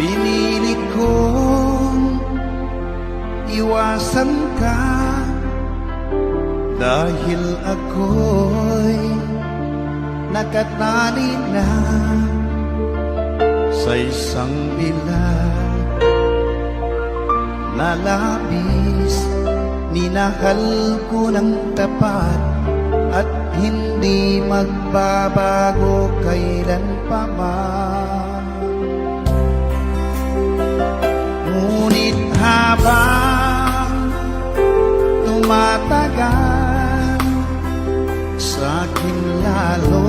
Pinilit kong iwasan ka dahil ako'y nakatali na sa isang bilag na labis. Minahal ko ng tapat at hindi magbabago kailan pa man. Ngunit habang tumatagal, sa'kin lalo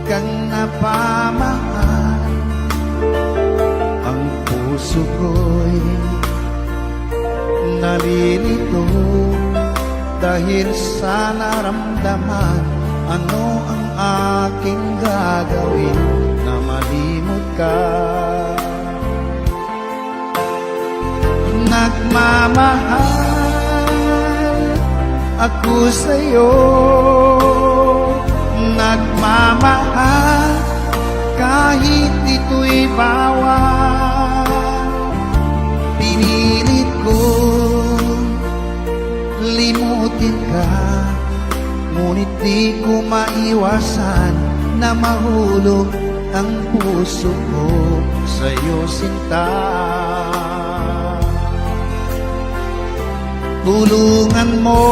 kang napamahal. Ang puso ko'y nalilito dahil sa naramdaman. Ano ang aking gagawin na malimot ka? Nagmamahal ako sa'yo, nagmamahal kahit ito'y bawal. Pinilit ko limutin ka, ngunit di ko maiwasan na mahulog ang puso ko sa'yo, sinta. Tulungan mo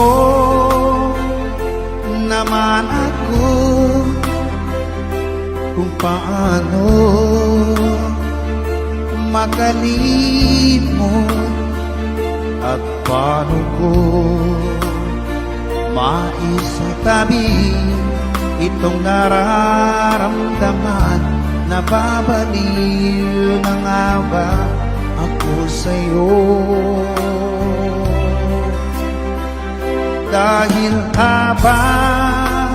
naman ako kung paano makalimot at paano ko maisatabi itong nararamdaman. Nababaliw na nga ba ako sa'yo? Dahil habang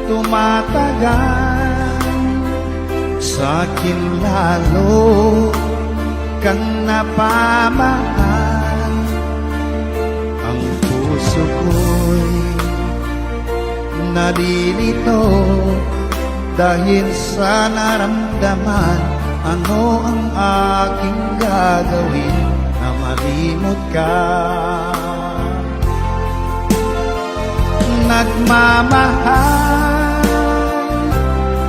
tumatagal, sa'kin lalo kang napamahal. Ang puso ko'y nalilito dahil sa naramdaman. Ano ang aking gagawin na malimot ka? Nagmamahal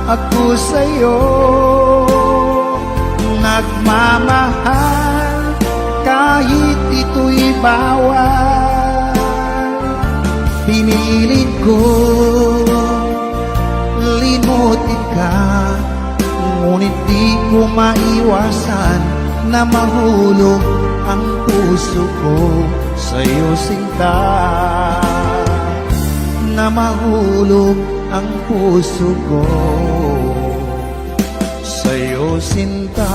ako sa'yo, nagmamahal kahit ito'y bawal. Pinilit ko limutin ka, ngunit di ko maiwasan na mahulog ang puso ko sa'yo, sinta. Na mahulog ang puso ko sa'yo, sinta.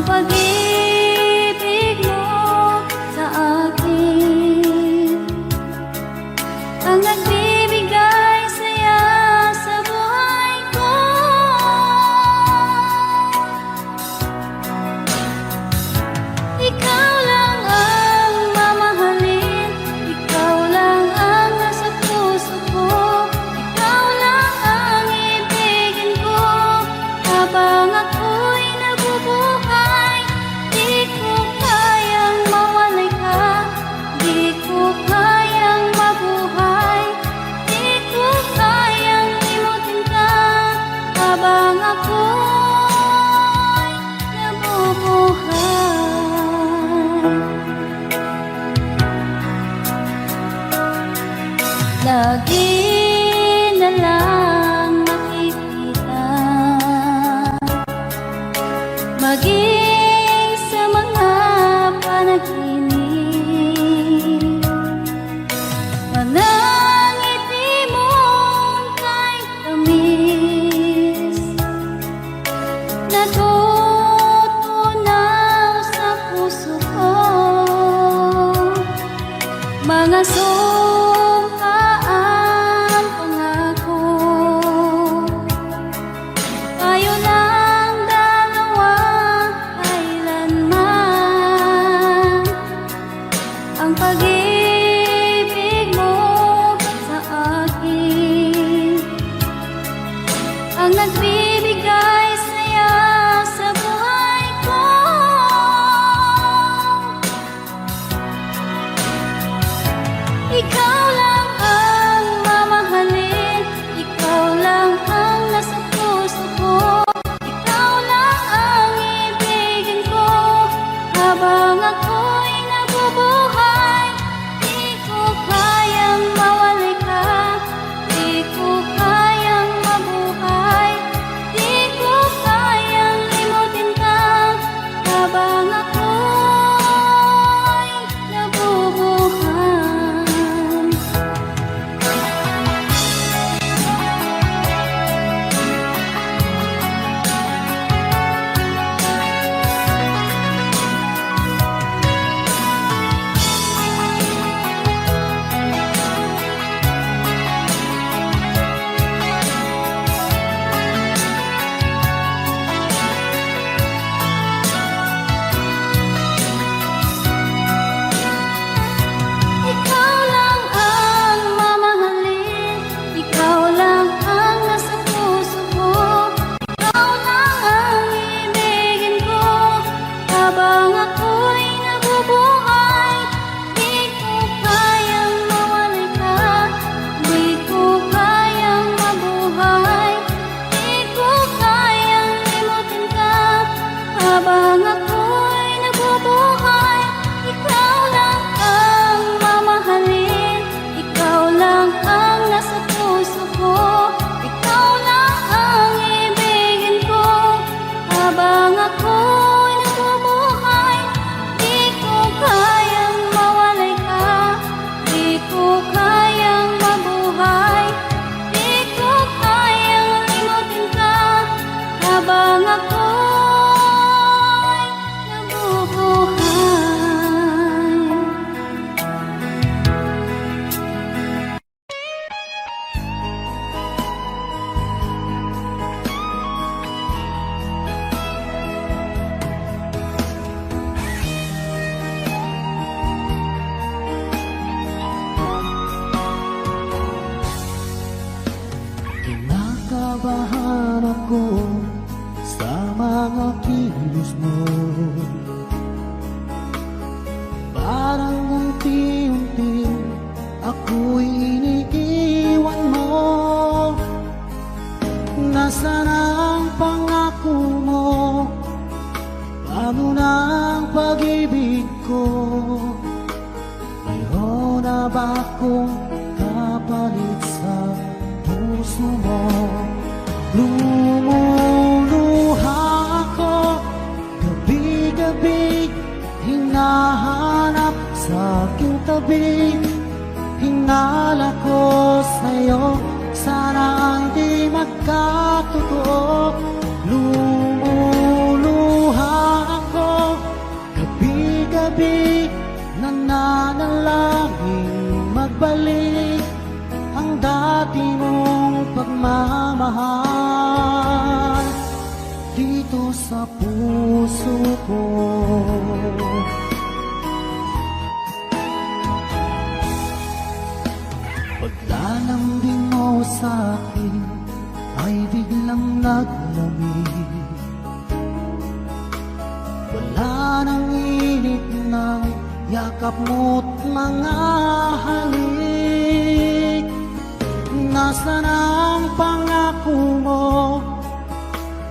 pag-ibig mo sa akin ang nagbibigay saya sa buhay ko. Ikaw lang ang mamahalin, ikaw lang ang nasa puso ko, ikaw lang ang ibigin ko habang ako'y nabubuhay. Di ko kayang mawalay ka, di ko kayang mabuhay, di ko kayang limutin ka habang ako'y nabubuhay. Lagi na lang makikita, maging sa mga panaginip, mga ngiti mong kahit tamis, natutunaw sa puso ko. Mga sumkaan pangako, tayo lang dalawa kailanman. Ang pag-ibig mo sa akin ang nagbibigay saya sa buhay ko. Ikaw lang ang mamahalin, ikaw lang ang nasa puso ko, ikaw lang ang ibigin ko habang ako'y nabubuhay. Di ko kayang mawalay ka, di ko kayang mabuhay, di ko kayang limutin ka habang ako'y nabubuhay. Ikaw lang ang mamahalin, ikaw lang ang nasa puso ko, ikaw lang ang ibigin ko habang ako'y nabubuhay. Di ko kayang mawalay ka, di ko kayang mabuhay, di ko kayang limutin ka habang ako'y nabubuhay. Ikaw lang ang mamahalin, ikaw lang ang nasa puso ko, ikaw lang ang ibigin ko habang ako'y nabubuhay. Di ko kayang mawalay ka, di ko kayang mabuhay, di ko kayang limutin ka habang ako'y nabubuhay. Kinakabahan ako sa mga kilos mo, parang unti-unti ako'y iniiwan mo. Nasaan ang pangako mo? Paano na ang pag-ibig ko? Mayroon na ba akong kapalit sa puso mo? Lumuluha ako gabi-gabi, hinahanap sa aking tabi. Hinala ko sa'yo, sana hindi magkatotoo. Lumuluha ako pagmamahal dito sa puso ko. Paglalambing mo sa'kin ay biglang naglamig. Wala nang init ng yakap mo't mga halik. Nasaan ang pangako mo?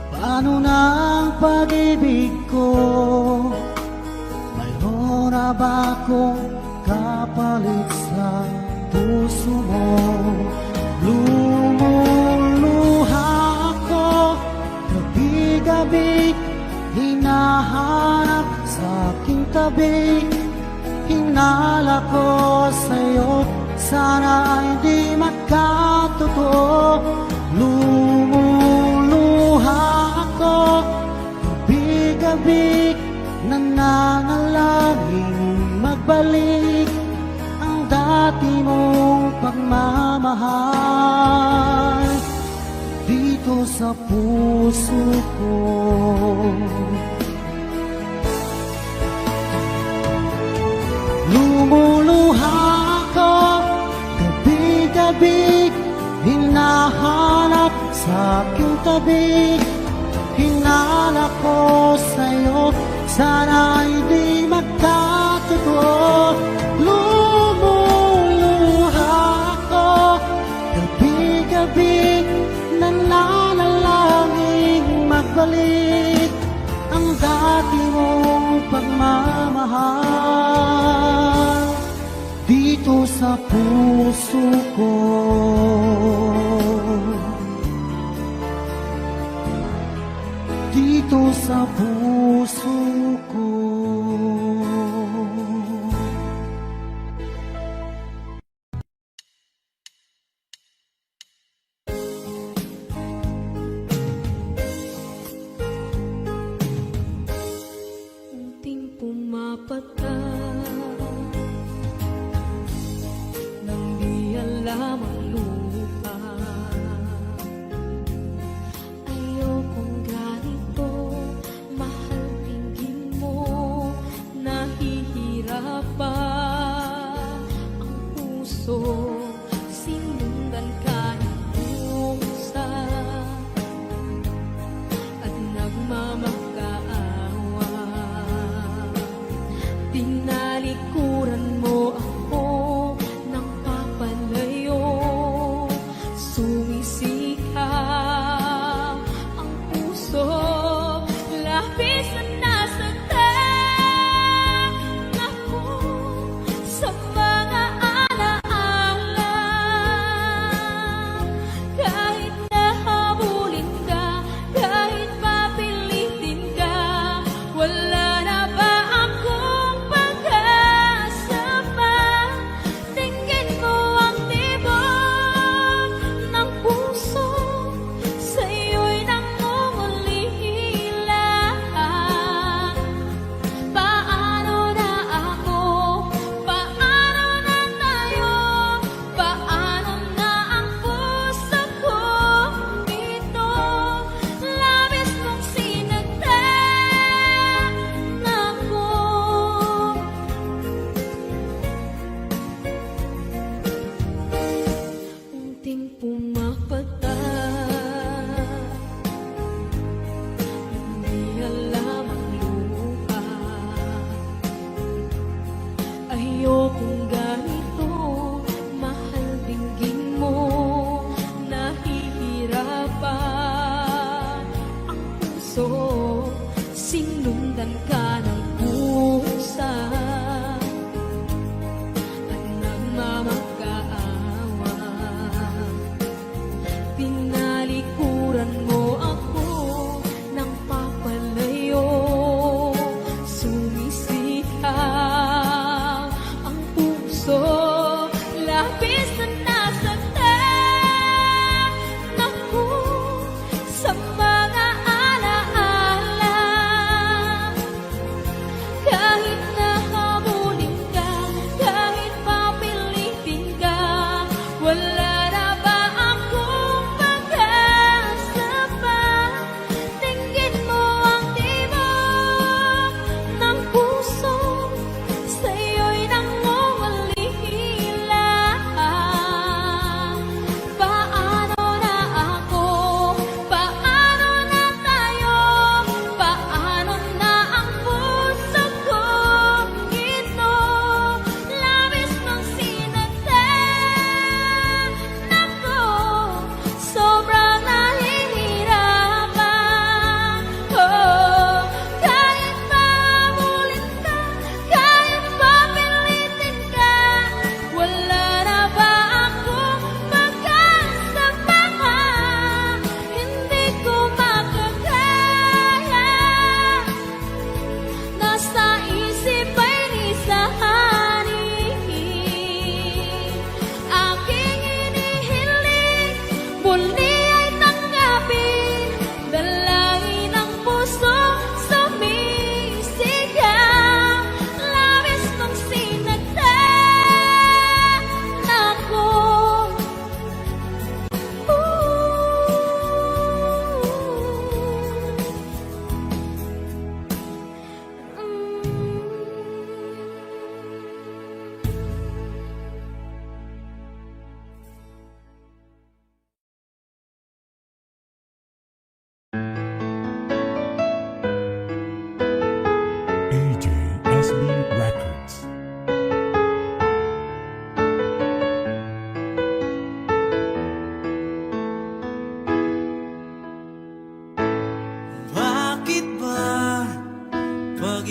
Paano ng pag-ibig ko? Mayroon na ba akong kapalit sa puso mo? Lumuluha ako gabi-gabi, hinahanap sa aking tabi. Hinala ko sa'yo, sana ay di magkatotoo. Lumuluha ako gabi-gabi, nananalangin magbalik ang dati mong pagmamahal dito sa puso ko. Lumuluha ako gabi-gabi, hinahanap sa aking tabi. Hinala ko sa'yo, sana ay di magkatotoo. Lumuluha ako gabi-gabi, nananalangin magbalik ang dati mong pagmamahal dito sa puso ko. Dito sa puso ko. Unting pumapata nang di alam ang lupa. Ayokong ganito, mahal tingin mo.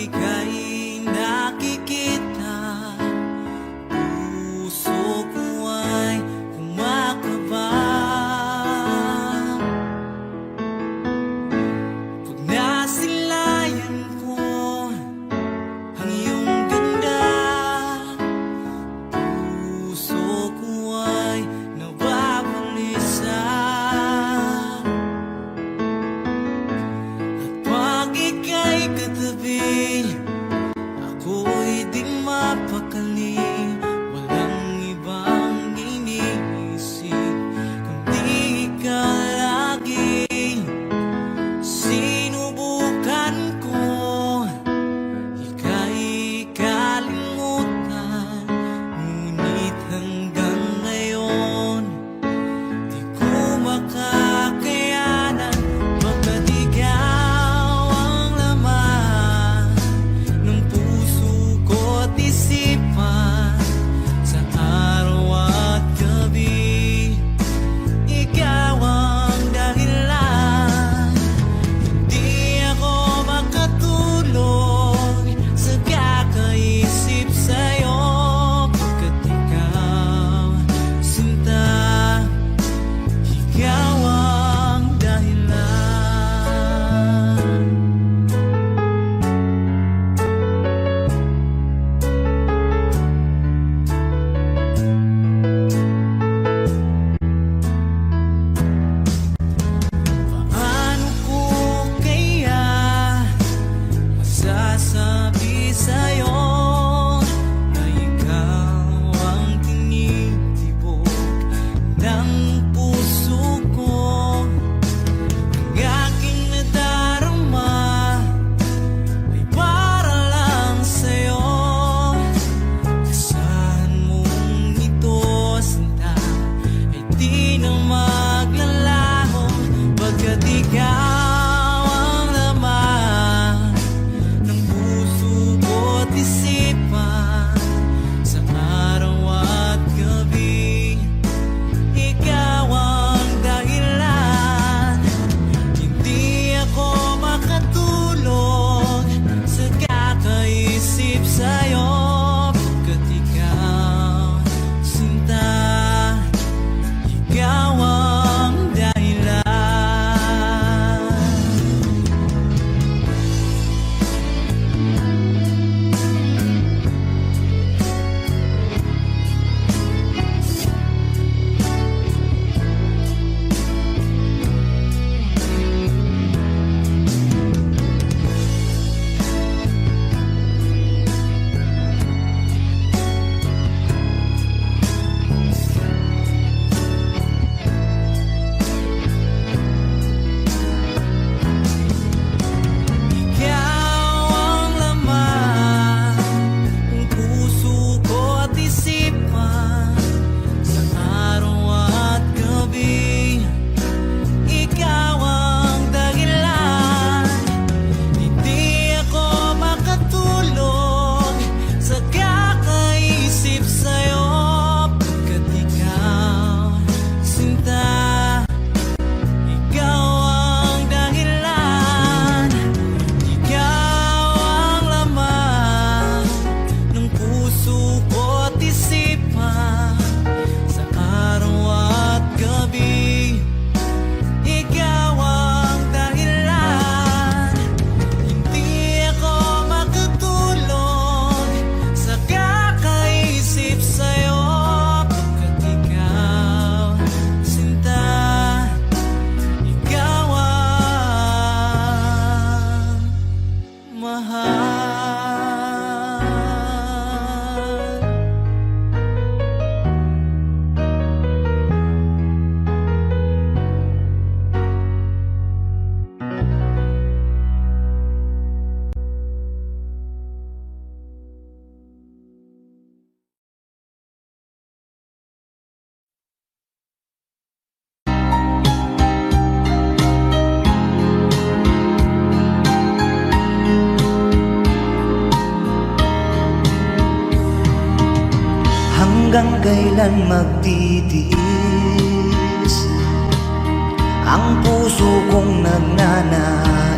ika'y nakikita, puso ko ay kumakaba. Pag nasilayan ko ang iyong ganda, puso ko ay nababalisa. At pag ika'y katabi, ako'y di mapakali. Walang ibang iniisip kundi ikaw lagi. Sinubukan ko ika'y kalimutan, ngunit hanggang ngayon di ko makakayanan. Baga't ikaw ang laman ng puso ko't isipan, sa araw at gabi ikaw ang dahilan. Di ako makatulog sa kakaisip sa'yo, pagkat ikaw, sinta, ikaw ang dahilan. Paano ko kaya masasabi sa'yo na ikaw ang tinitibok ng puso ko? Ang aking nadarama ay para lang sa'yo. Asahan mong ito, sinta, ay di na maglalaho, pagkat ikaw ang laman ng puso ko't isipan, sa araw at gabi ikaw ang dahilan. Hindi ako makatulog sa kakaisip sa'yo, pagkat ikaw, sinta, ikaw ang dahilan. Ikaw ang laman ng puso ko't isipan, sa araw at gabi ikaw ang dahilan. Hindi ako makatulog sa kakaisip sa'yo, pagkat ikaw, sinta, ikaw ang dahilan. Ikaw ang laman ng puso ko't isipan, sa araw at gabi ikaw ang dahilan. Hindi ako makatulog sa kakaisip sa'yo, pagkat ikaw, sinta, ikaw ang mahal. Hanggang kailan magtitiis ang puso kong nagnanais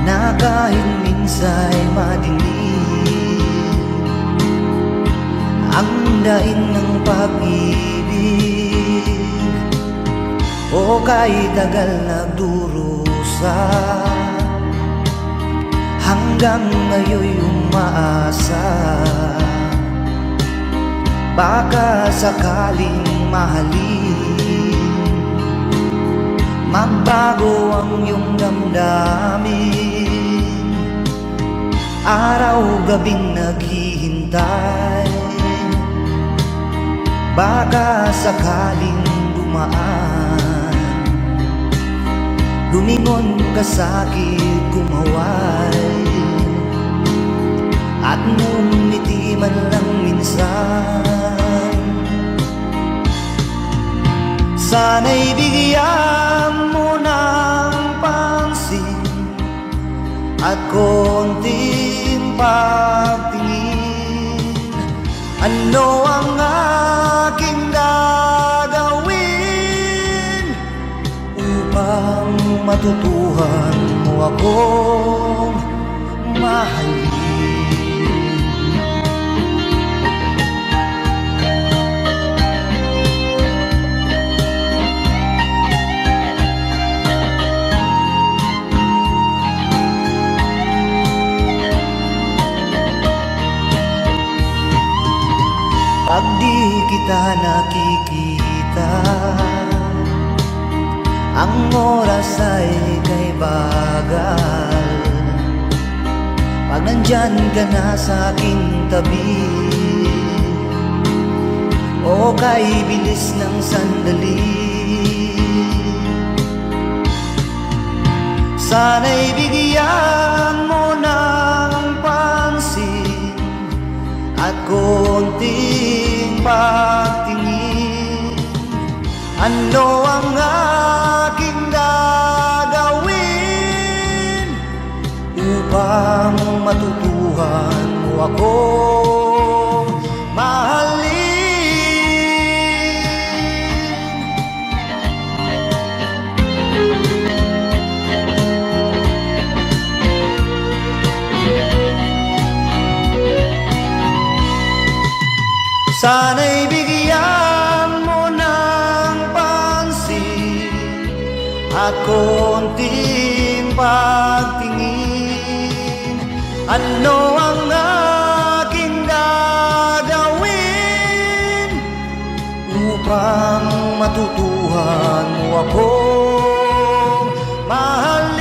na na kahit minsa'y madilim ang daing ng pag-ibig, o kahit tagal nagdurusa, hanggang ngayon'y umaasa. Baka sakaling mahalin, magbago ang iyong damdamin. Araw-gabing naghihintay, baka sakaling dumaan, lumingon ka sa'kin, kumaway, at ngumiti man lang minsan. Sana'y bigyan mo ng pansin at konting pagtingin. Ano ang aking gagawin upang matutuhan mo akong mahalin? Pag di kita nakikita, ang oras ay kay bagal. Pag nandyan ka na sa aking tabi, o kay bilis ng sandali, sana'y bigyan mo ng pansin at konting pagtingin. Ano ang aking gagawin upang matutuhan mo akong mahalin? Sana'y bigyan mo ng pansin at konting pagtingin. Ano ang aking gagawin upang matutuhan mo akong mahalin?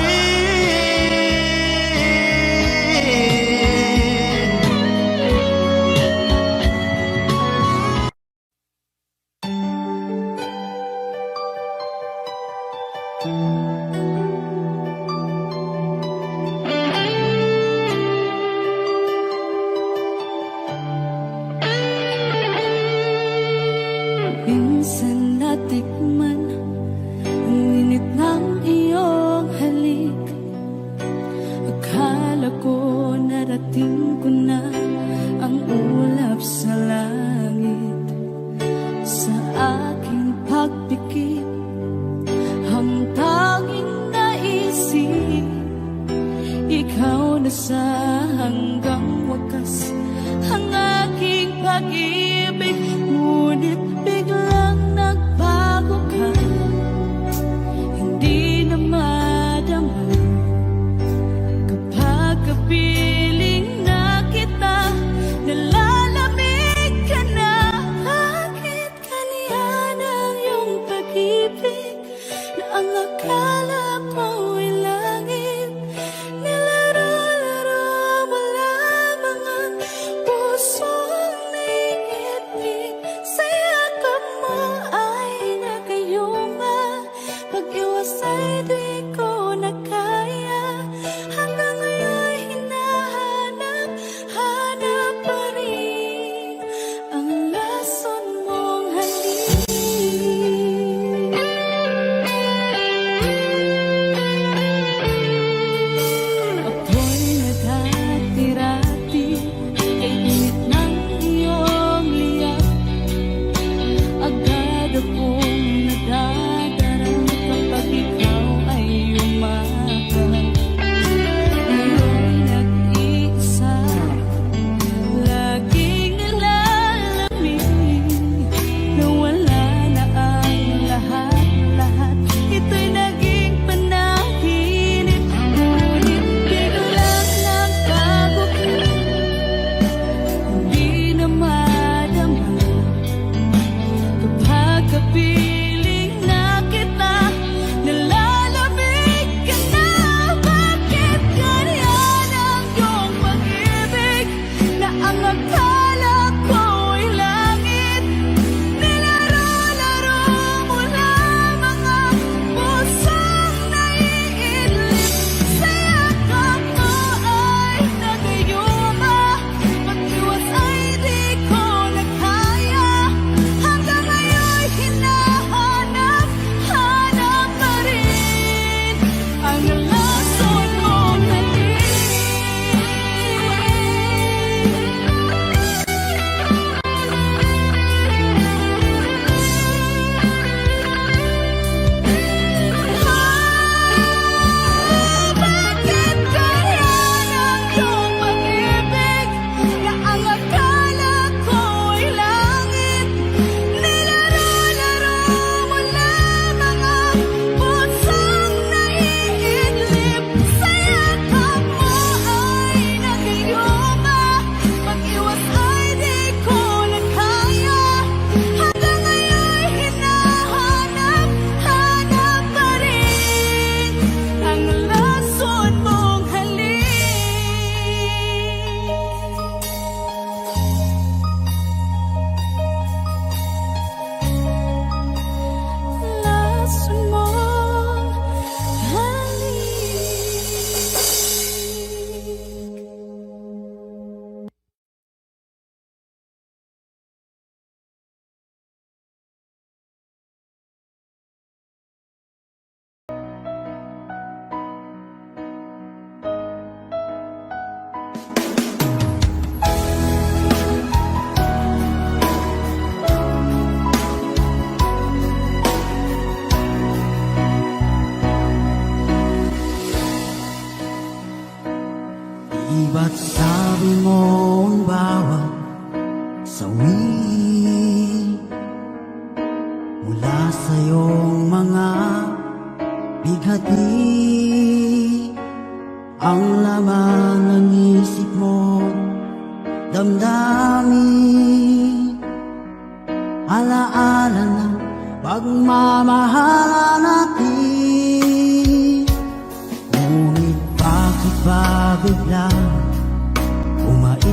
Minsan natikman ang init ng iyong halik. Akala ko narating ko na ang ulap sa langit. Sa aking pagpikit, ang tanging naisip, ikaw na sa hanggang wakas ang aking pag-ibig. Ngunit biglang nagbago ka, hindi na madama. Kapag kapiling na kita, nalalamig ka na. Bakit kaniyan ang iyong pag-ibig na ang akala ko ay langit? Nilaro-laro mo lamang ang pusong naigit. Iba't sabi mo ang bawat sawi mula sa iyong mga bighati, ang laman ng isip mo, damdamin, alaala ng pagmamahalan natin. Ngunit bakit ba biglang umait?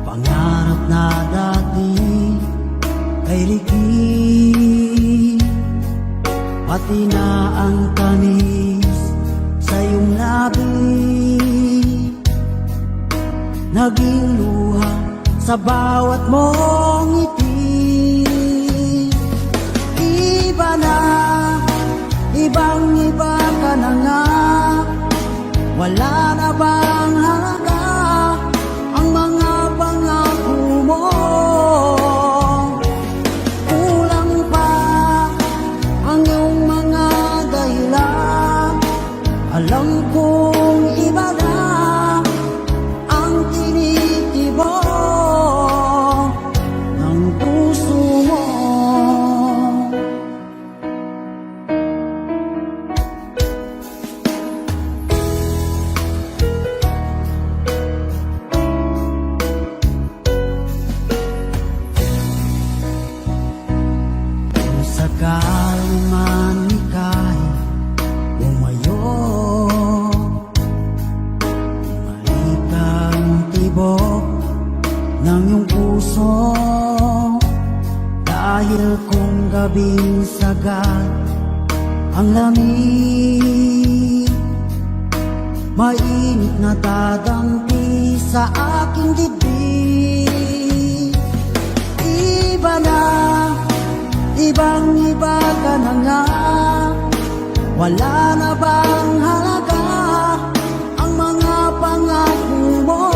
Pangarap na dati ay ligid, pati na ang tamis sa iyong labi, naging luha sa bawat mong ngiti. Iba na, ibang iba ka na nga, wala na bang halaga ang mga pangako mo? Kulang pa ang iyong mga dahilan, alam kong iba na ang tinitibok ng puso mo. Kung sakali man ika'y umayo, bumalik ang tibok ng iyong puso, dahil kung gabing sagad ang lamig, mainit na dadampi sa aking dibdib. Iba na, ibang iba ka na nga, wala na bang halaga ang mga pangako mo?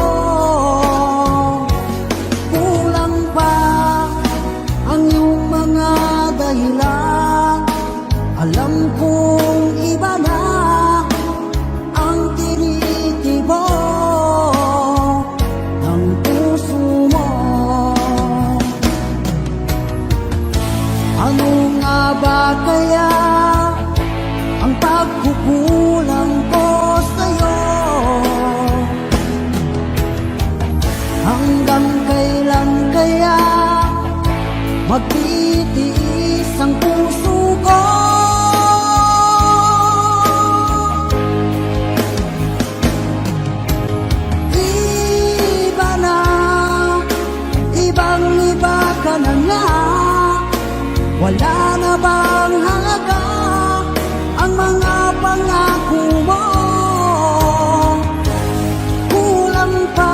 Kulang pa ang iyong mga dahilan, alam kong iba na ang tinitibok ng puso mo. Ano nga ba kaya ang pagkukulang ko sa'yo? Hanggang kailan kaya magtitiis ang puso ko? Iba na, ibang iba ka na nga, wala na bang halaga ang mga pangako mo? Kulang pa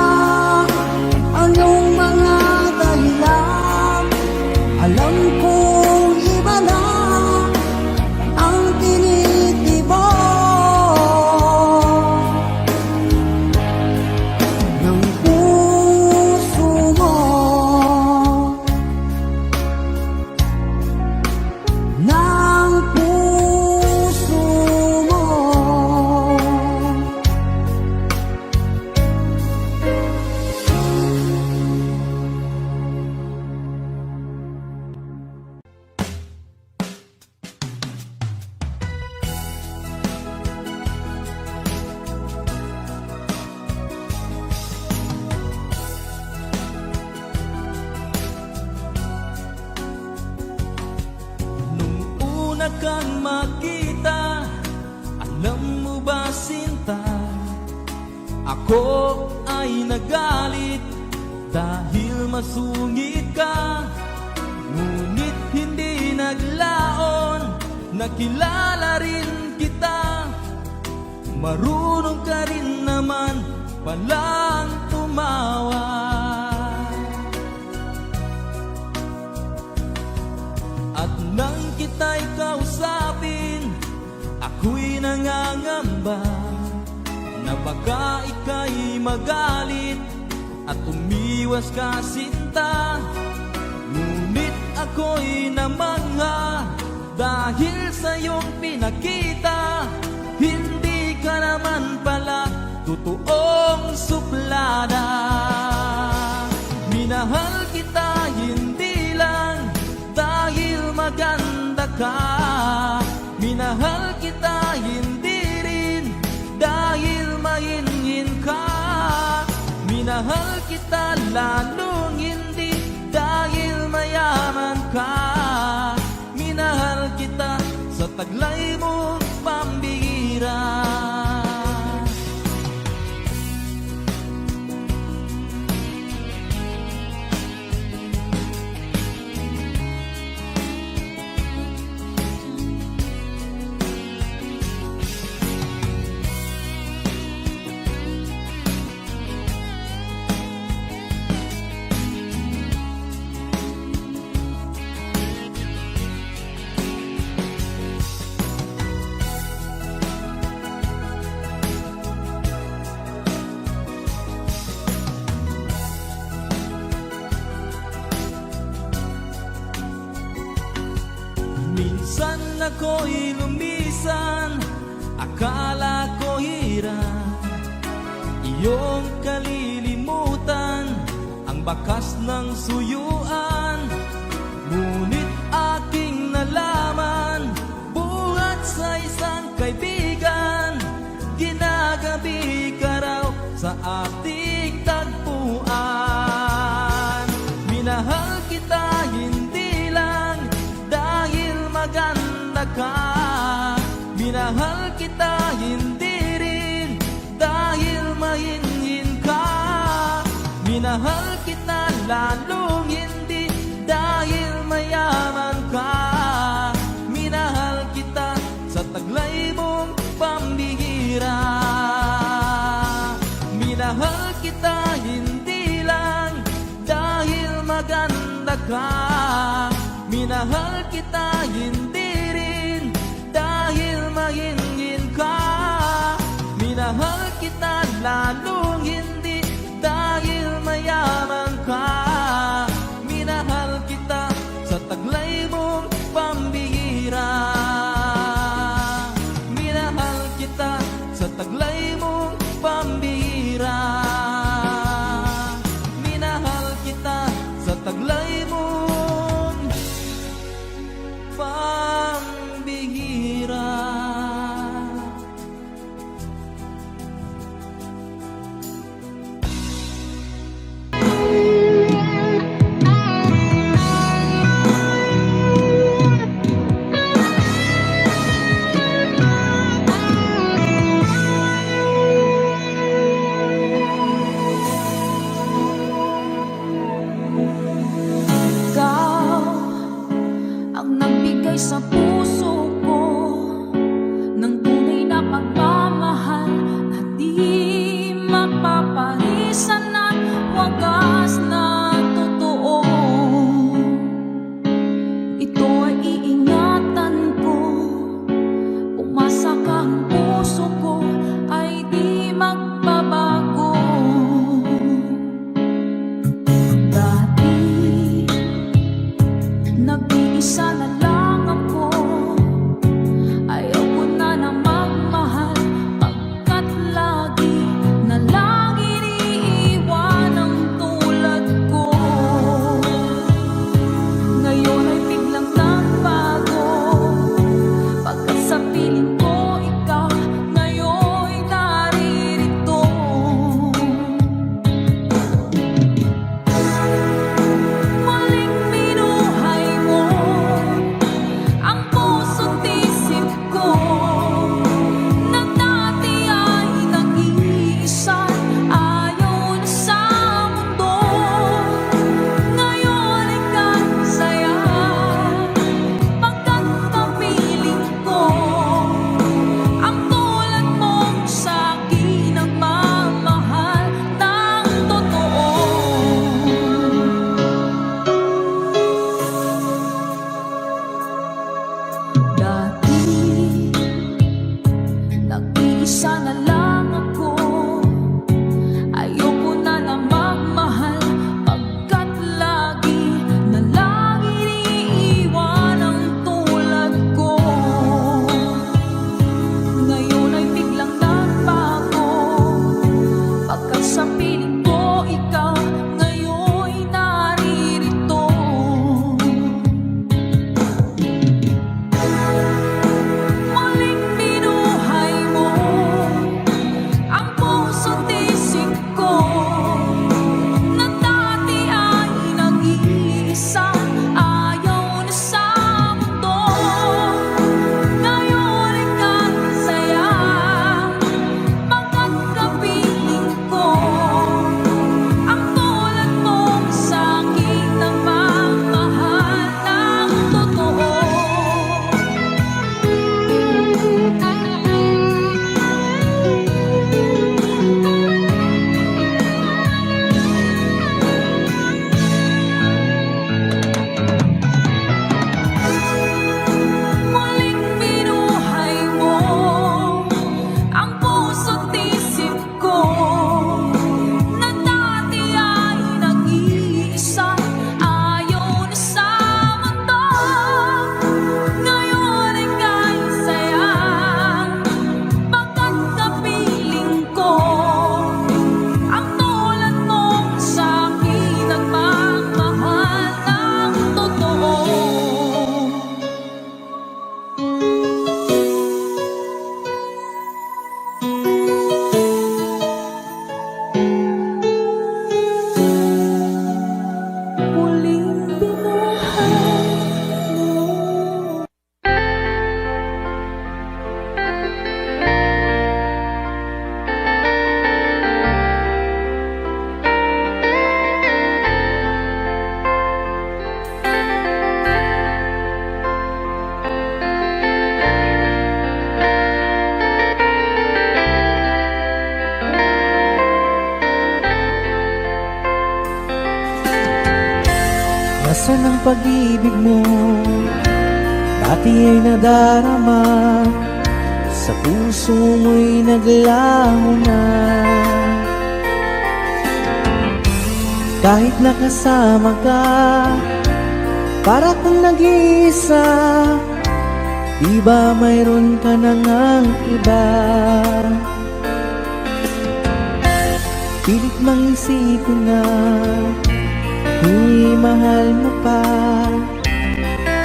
ang iyong mga dahilan, alam kong iba na ang tinitibok ng puso mo. Ng puso mo. Nung una kang makita, alam mo ba sinta, ako ay nagalit dahil masungit ka. Ngunit hindi naglaon, nakilala rin kita, marunong ka rin naman palang tumawa. At nang kita'y kausapin, ako'y nangangamba na baka ika'y magalit at umiwas ka sinta. Ngunit ako'y namangha dahil sa iyong pinakita, hindi ka naman kalsada. Minahal kita hindi lang dahil maganda ka. Minahal kita hindi rin dahil mainhin ka. Minahal kita lalong hindi dahil mayaman ka. Minahal kita sa taglay mong pambihira. Minsan ako'y lumisan, akala ko hirap iyong kalilimutan ang bakas ng suyuan. Ngunit aking nalaman, buhat sa isang kaibigan, ginagabi ka raw sa ating tagpuan. Minahal kita hindi lang dahil maganda ka. Minahal kita hindi rin dahil mainhin ka. Minahal kita lalong hindi dahil mayaman ka. Minahal kita sa taglay mong pambihira. Minahal kita hindi lang dahil maganda ka. Minahal kita hindi rin dahil mainhin ka. Minahal kita lalong hindi dahil mayaman ka. Minahal kita sa taglay mong pambihira. Minahal kita sa taglay mong pambihira. Minahal kita sa taglay mong pambihira. Ikaw ang nagbigay sa puso ko ng tunay na pagmamahal na di mapaparisan at wagas na totoo. Ito ay iingatan ko, umasa ka ang puso ko ay di magbabago. Dati nag-iisa na lang ako, ayaw ko na na magmahal pagkat lagi na lang iniiwan ang tulad ko. Ngayon ay biglang nagbago pagkat sa piling ko ikaw ngayon'y naririto. Muling binuhay mo ang puso't isip ko na dati ay nag-iisa ayon sa mundo. Ngayon ika'y saya pagkat napiling ko ang tulad mong sa'kin ang mamahal ng totoo. Dati nag-iisa na lang ako, ayoko na na magmahal pagkat lagi na lang iniiwan ang tulad ko. Ngayon ay biglang nagbago pagkat sa piling ko Muling binuhay mo. Nasaan ang pag-ibig mo? Dati ay nadarama, sa puso mo'y naglaho na. Kahit nakasama ka, para kang nag-iisa. Di ba mayroon ka na ngang iba? Pilit mang isipin na tuwing mahal mo pa,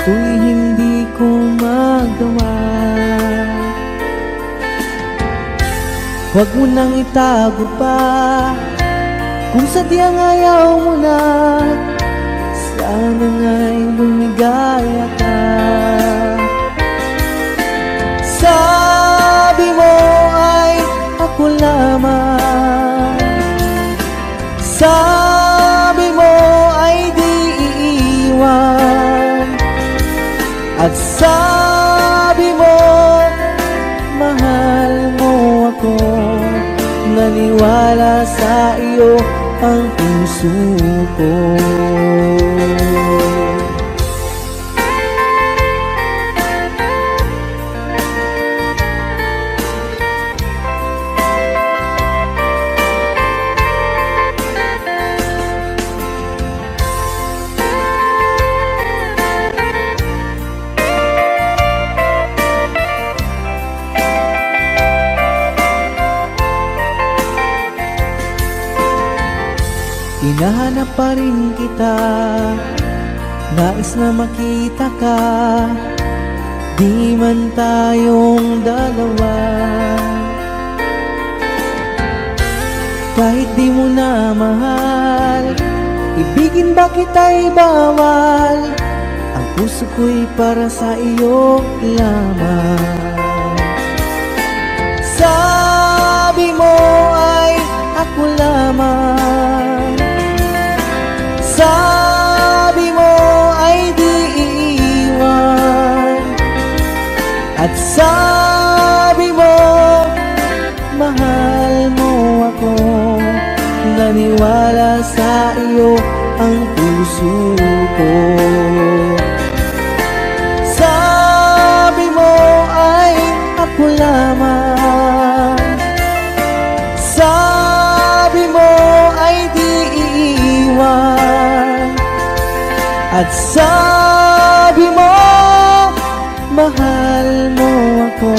tuwing hindi ko magawa. Huwag mo nang itago pa, kung sadyang ayaw mo na, sana nga'y lumigaya ka. Sabi mo ay ako lamang, sabi mo ay di iiwan, at sabi mo mahal mo ako. Naniwala sa iyo ang puso ko. Hinahanap pa rin kita, nais na makita ka, di man tayong dalawa. Kahit di mo na mahal, ibigin ba kita'y bawal? Ang puso ko'y para sa iyo lamang. Sabi mo ay ako lamang, sabi mo ay di iiwan, at sabi mo mahal mo ako. Naniwala sa iyo ang puso ko. Sabi mo ay ako lamang, sabi mo ay di iiwan, at sabi mo mahal mo ako.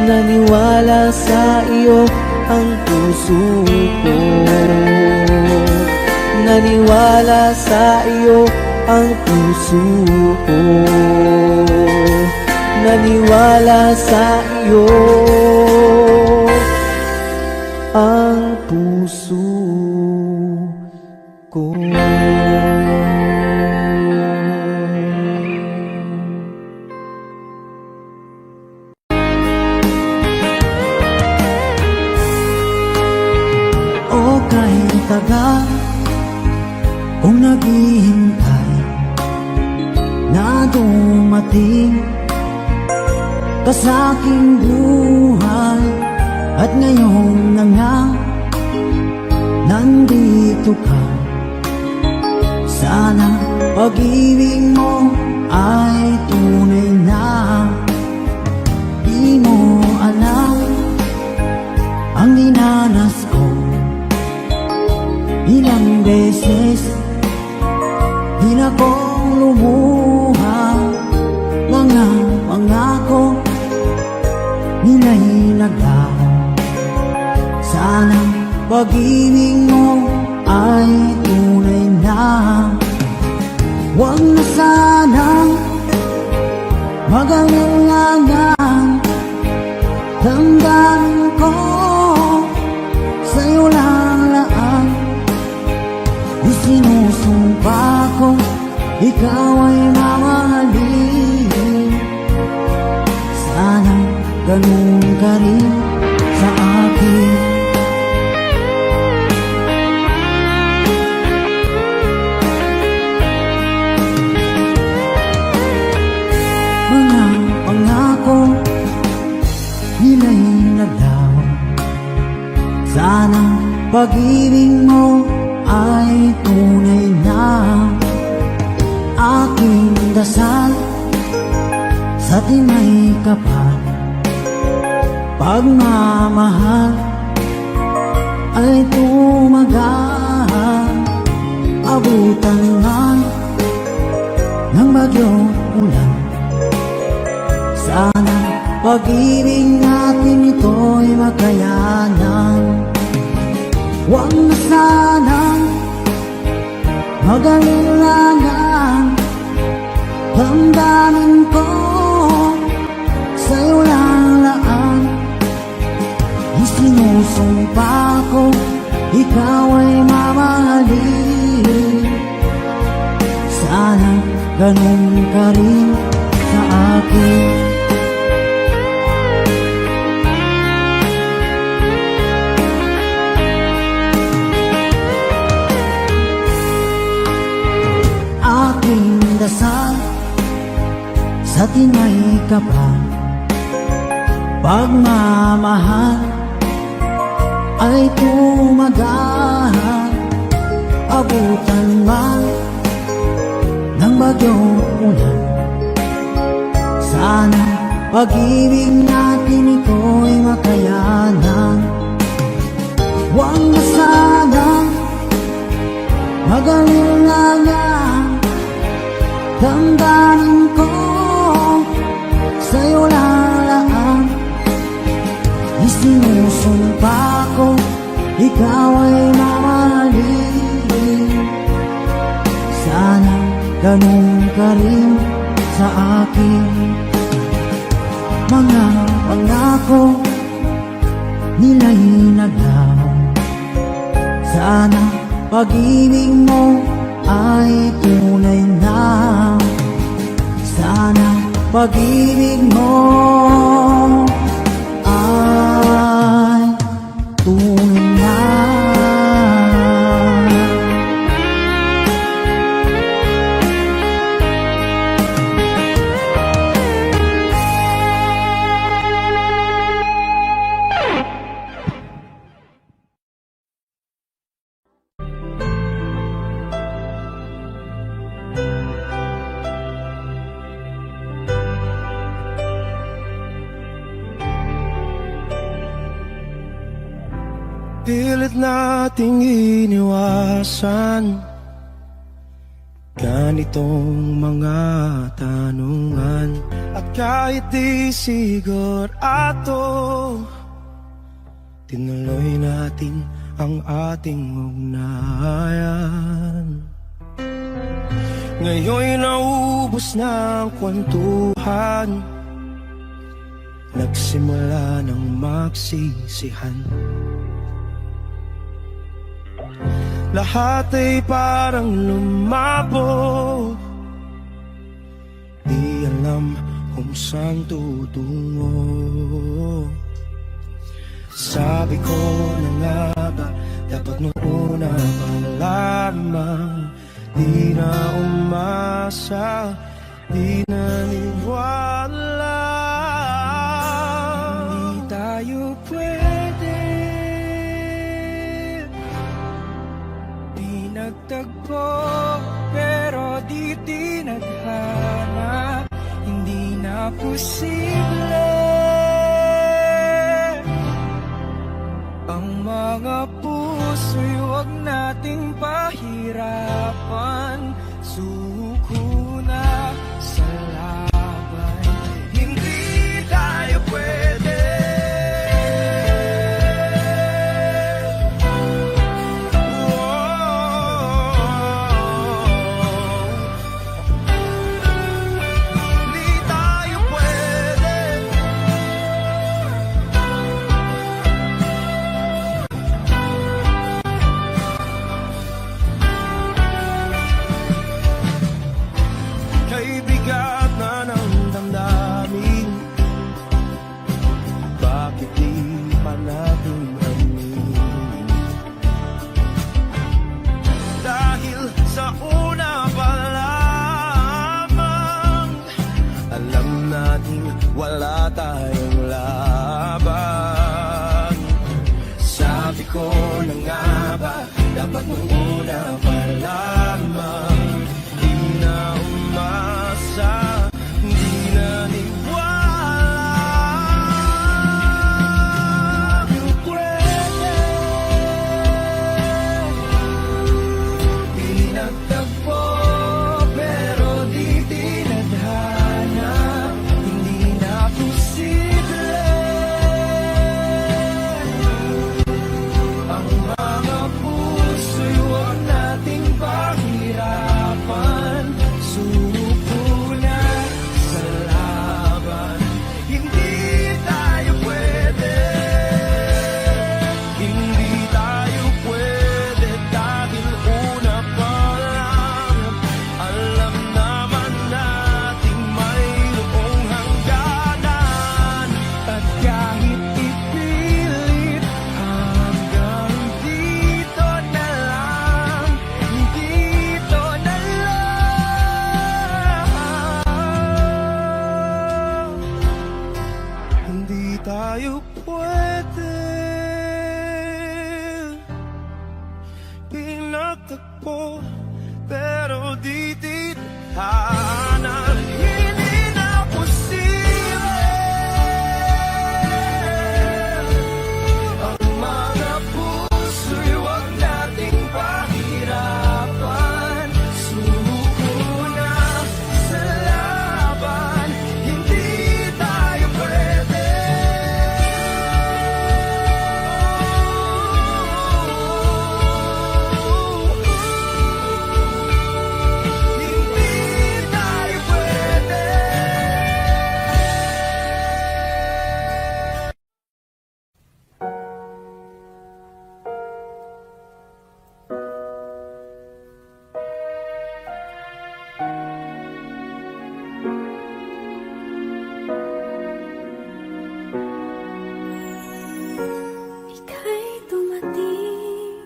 Naniwala sa iyo ang puso ko. Naniwala sa iyo ang puso ko. Naniwala sa iyo ang puso ko. O kahit tagal kung naghihintay na dumating ka sa aking buhay, at ngayon na nga nandito ka. Sana pag-ibig mo ay tunay na. Di mo alam ang dinanas ko, ilang beses din akong lumuha. Mga pangako nila'y naglaho. Sana pag-ibig mo ay tunay na. Huwag na sanang mag-alangan Damdamin ko sa'yo lang laan. Isinusumpa ko ikaw ay mamahalin. Sana ganun ka rin sa akin. Mga pangako nila'y naglawan. Sana pag-ibig mo ay tunay na. Aking dasal sa tinay kapal, pagmamahal ay tumagal. Abutan man ng bagyong ulan. Sana pag-ibig natin ito'y makayanan. Huwag na sanang mag-alilangan. Damdamin ko sa'yo lang laan. Isinusumpa ko ikaw ay mamahalin. Sana ganun ka rin sa akin. Aking dasal sa tinay kapal, pagmamahal ay tumagal. Abutan man ng bagyong ulan. Sana pag-ibig natin ito'y makayanan. Huwag na sanang mag-alilangan. Damdamin ko sa'yo lang laan. Isinusumpa ko ikaw ay mamahalin. Sana ganun ka rin sa akin. Mga pangako nila'y naglawan. Sana pag-ibig mo ay tunay na. Sana pag-ibig mo ay tunay na. Pilit nating iniwasan ganitong mga tanungan. At kahit di sigurado, tinuloy natin ang ating ugnayan. Ngayon'y naubos na ang kwentuhan, nagsimula ng magsisihan. Lahat ay parang lumabo, di alam kung saan tutungo. Sabi ko na nga ba, dapat nung una pa lamang, di na umasa, di naniwala. Hindi tayo pwede nagtagpo, pero di tinadhana. Hindi na posible ang mga puso'y huwag nating pahirapan. Suko na sa laban, hindi tayo pwede. nating aminin. Dahil sa una pa lamang, alam nating wala tayong laban. Sabi ko na nga ba, dapat nung una pa lamang, di na umasa, di na niwala. Yung pwede, pinagtagpo, pero di tinadhana, hindi na posible. Ang mga puso'y huwag nating pahirapan, sumuko na sa laban. Hindi tayo pwede, hindi tayo pwede, dahil una pa lang, alam naman nating mayroong hangganan. At kahit ipilit, hanggang dito na lang, dito na lang. Hindi tayo pwede, pinagtagpo, pero di titana. Hindi na posible. Ang mga puso'y huwag nating pahirapan, sumuko na sa laban. Hindi tayo pwede. Hindi tayo pwede. Ika'y dumating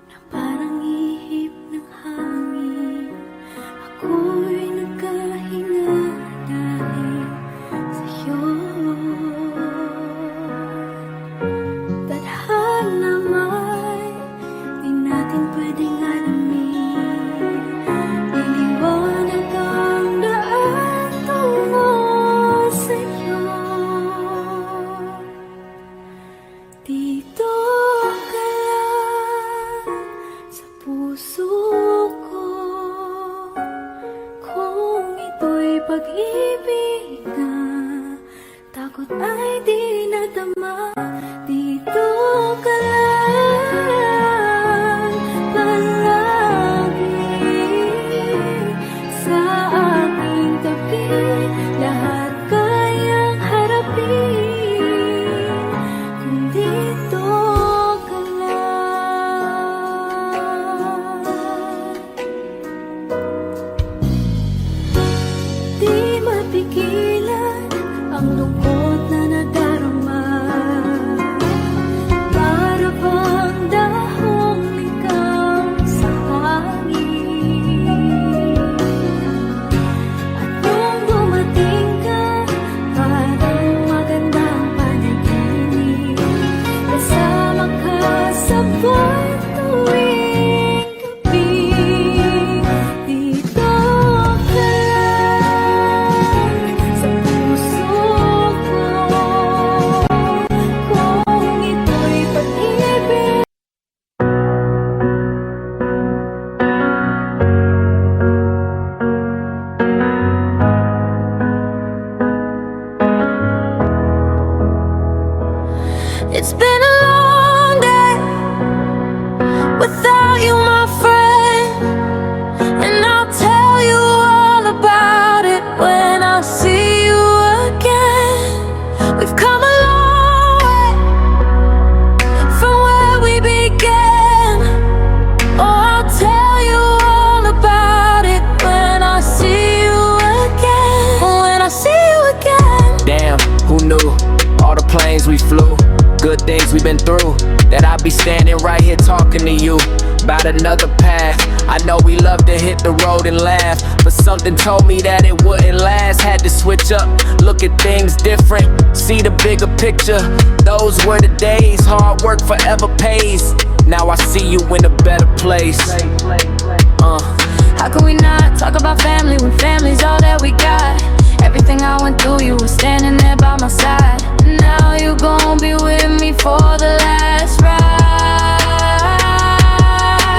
na parang ihip ng hangin. Ako'y nagkahinga dahil sa'yo. Tadhana may di natin pwedeng alamin. Iniwanag ang daan tungo sa'yo. Dito ka lang sa puso ko, kung ito'y pag-ibig na takot ay di nadama. Dito ka lang palagi sa aking tabi, lahat kayang harapin kung dito ka lang. Di mapigilan ang lungkot na nadarama, para bang dahong ikaw sa hangin. At nung dumating ka, parang magandang panaginip, kasama ka sa buwan tuwing gabi. Dito ka lang sa puso ko, kung ito'y pag-ibig. It's been a long day without you, my friend, and I'll tell you all about it when I see you again. We've come a long way from where we began. Oh, I'll tell you all about it when I see you again. When I see you again. Damn, who knew? All the planes we flew, good things we've been through, that I'd be standing right here talking to you about another path. I know we love to hit the road and laugh, but something told me that it wouldn't last. Had to switch up, look at things different, see the bigger picture. Those were the days, hard work forever pays. Now I see you in a better place. How can we not talk about family when family's all that we got? Everything I went through, you were standing there by my side. And now you gon' be with me for the last ride.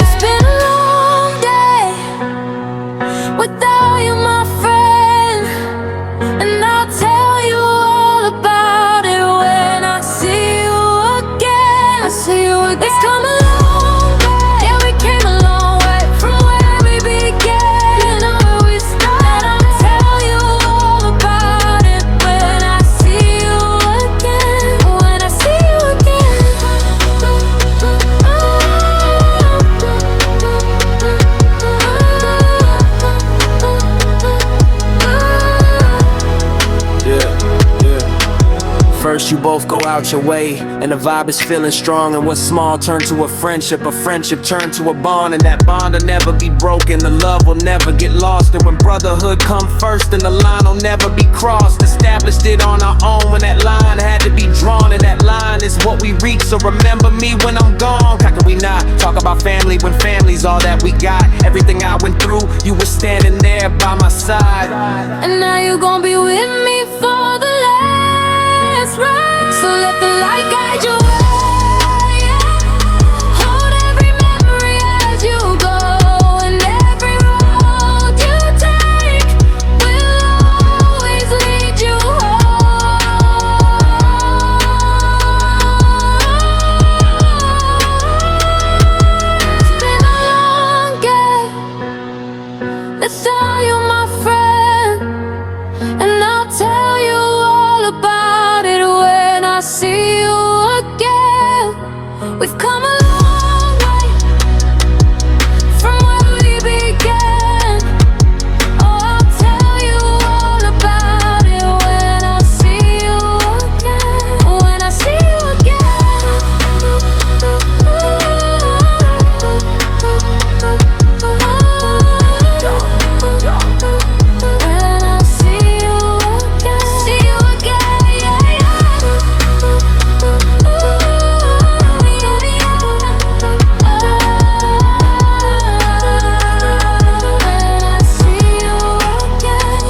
It's been a long day without you, my friend, and I'll tell you all about it when I see you again. I see you again. It's come a long way. Yeah, we came a long way from where we began. You know where we started. I'll tell you all about it when I see you again. When I see you again. First you both go out your way, and the vibe is feeling strong, and what's small turn to a friendship turn to a bond, and that bond will never be broken, the love will never get lost. And when brotherhood come first, then the line will never be crossed. Established it on our own when that line had to be drawn, and that line is what we reach, so remember me when I'm gone. How can we not talk about family when family's all that we got? Everything I went through, you were standing there by my side. And now you gon' be with me for the last ride. So let the light guide your way. Hold every memory as you go, and every road you take will always lead you home. It's been a long game without you, my friend, and I'll tell you all about it when I see you again. We've come a long way from where we began. Oh, I'll tell you all about it when I see you again. When I see you again. When I see you again. See you again, yeah, yeah. When I see you again.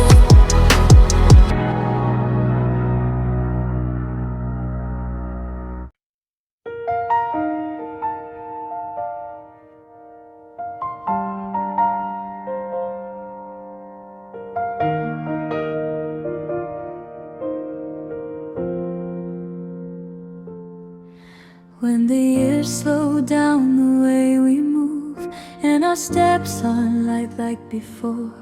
When the years slow down the way we move, and our steps aren't light like before,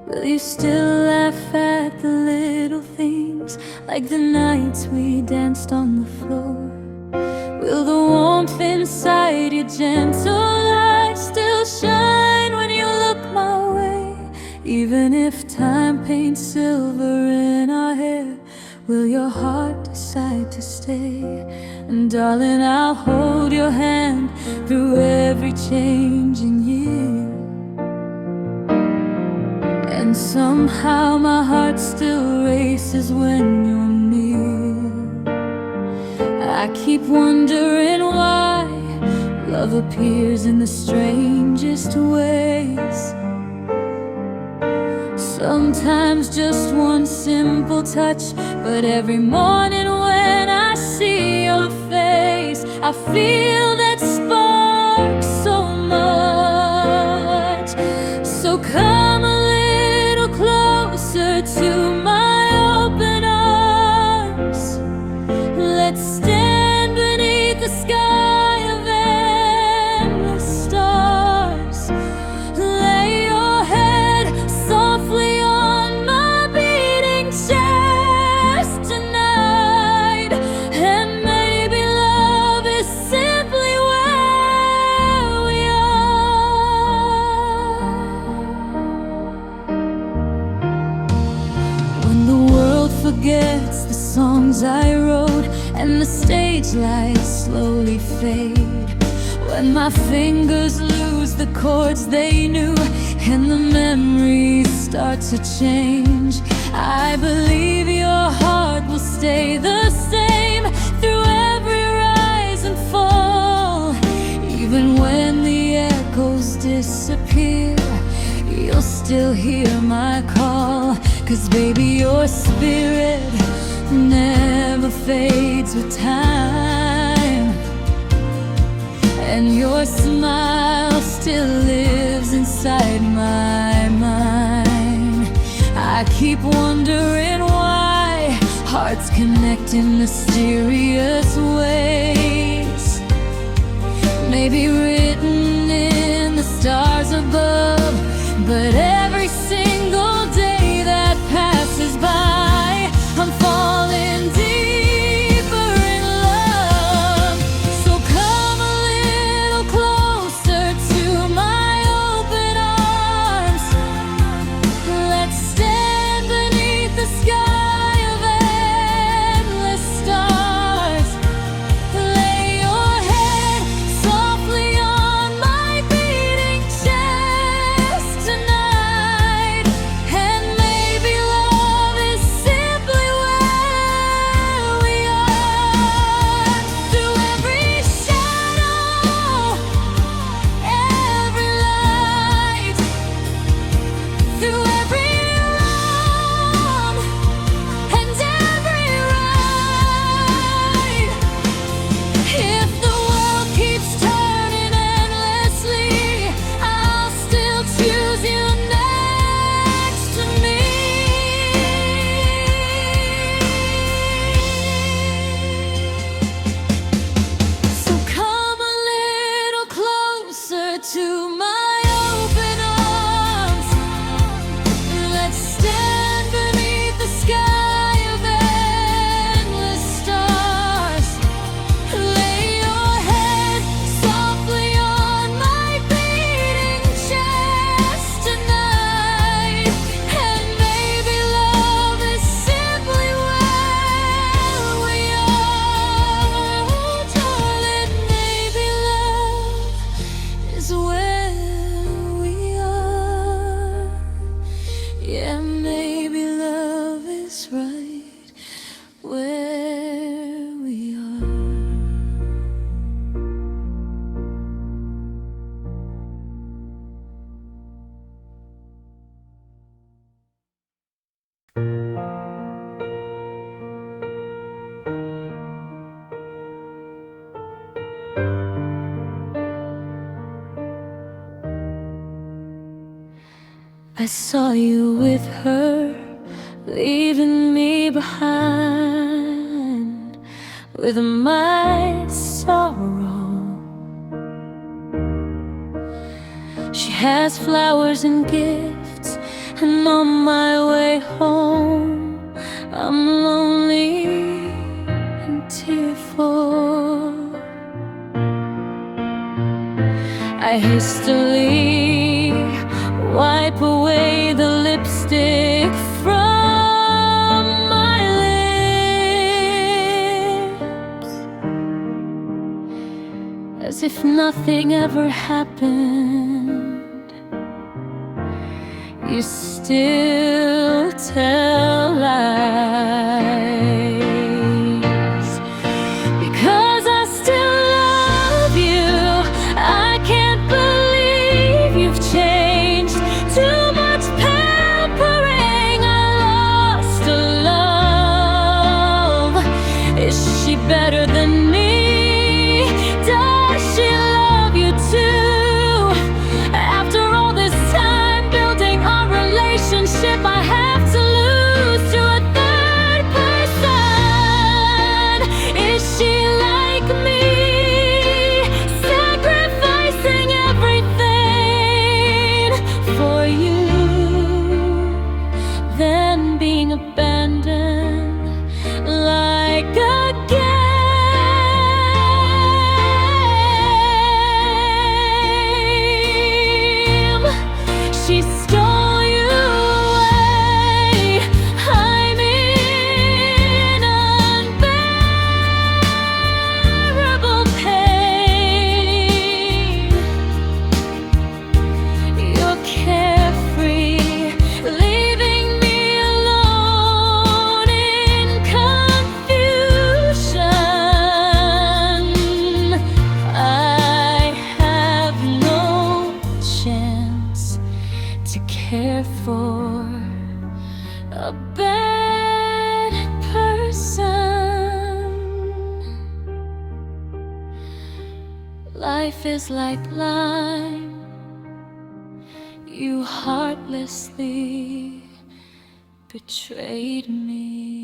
will you still laugh at the little things, like the nights we danced on the floor? Will the warmth inside your gentle light still shine when you look my way? Even if time paints silver in our hair, will your heart decide to stay? And darling, I'll hold your hand through every changing year. And somehow my heart still races when you're near. I keep wondering why love appears in the strangest ways. Sometimes just one simple touch, but every morning when I see your face, I feel that spark so much. So come a little closer to my open arms. Let's stand beneath the sky of endless stars. Lay your head softly on my beating chest tonight, and maybe love is simply where we are. When the world forgets the songs I wrote and the stage stage lights slowly fade, when my fingers lose the chords they knew, and the memories start to change, I believe your heart will stay the same through every rise and fall. Even when the echoes disappear, you'll still hear my call. 'Cause baby, your spirit never fades with time, and your smile still lives inside my mind. I keep wondering why hearts connect in mysterious ways, maybe written in the stars above. But every single day that passes by, I'm falling deeper in love. So come a little closer to my open arms. Let's stand beneath the sky of endless stars. Lay your head softly on my beating chest tonight, and maybe love is simply where we are. Through every shadow, every light, through every wrong and every right. If the world keeps turning endlessly, I'll still choose you next to me. So come a little closer to my open arms. Let's stand beneath the sky of endless stars. Lay your head softly on my beating chest tonight, and maybe love is simply where we are. Oh, darling, maybe love is where we are. Yeah, maybe love is right where we are. I saw you with her, leaving me behind with my sorrow. She has flowers and gifts, and on my way home, I'm lonely and tearful. I hastily wipe away the lipstick from my lips, as if nothing ever happened. You still tell lies, because I still love you. I can't believe you've changed. Too much pampering, I lost a love. Is she better than me? Does she love you too? After all this time building our relationship, I have to lose to a third person. Is she like me, sacrificing everything for you, then being abandoned like again? Life is like lime. You heartlessly betrayed me.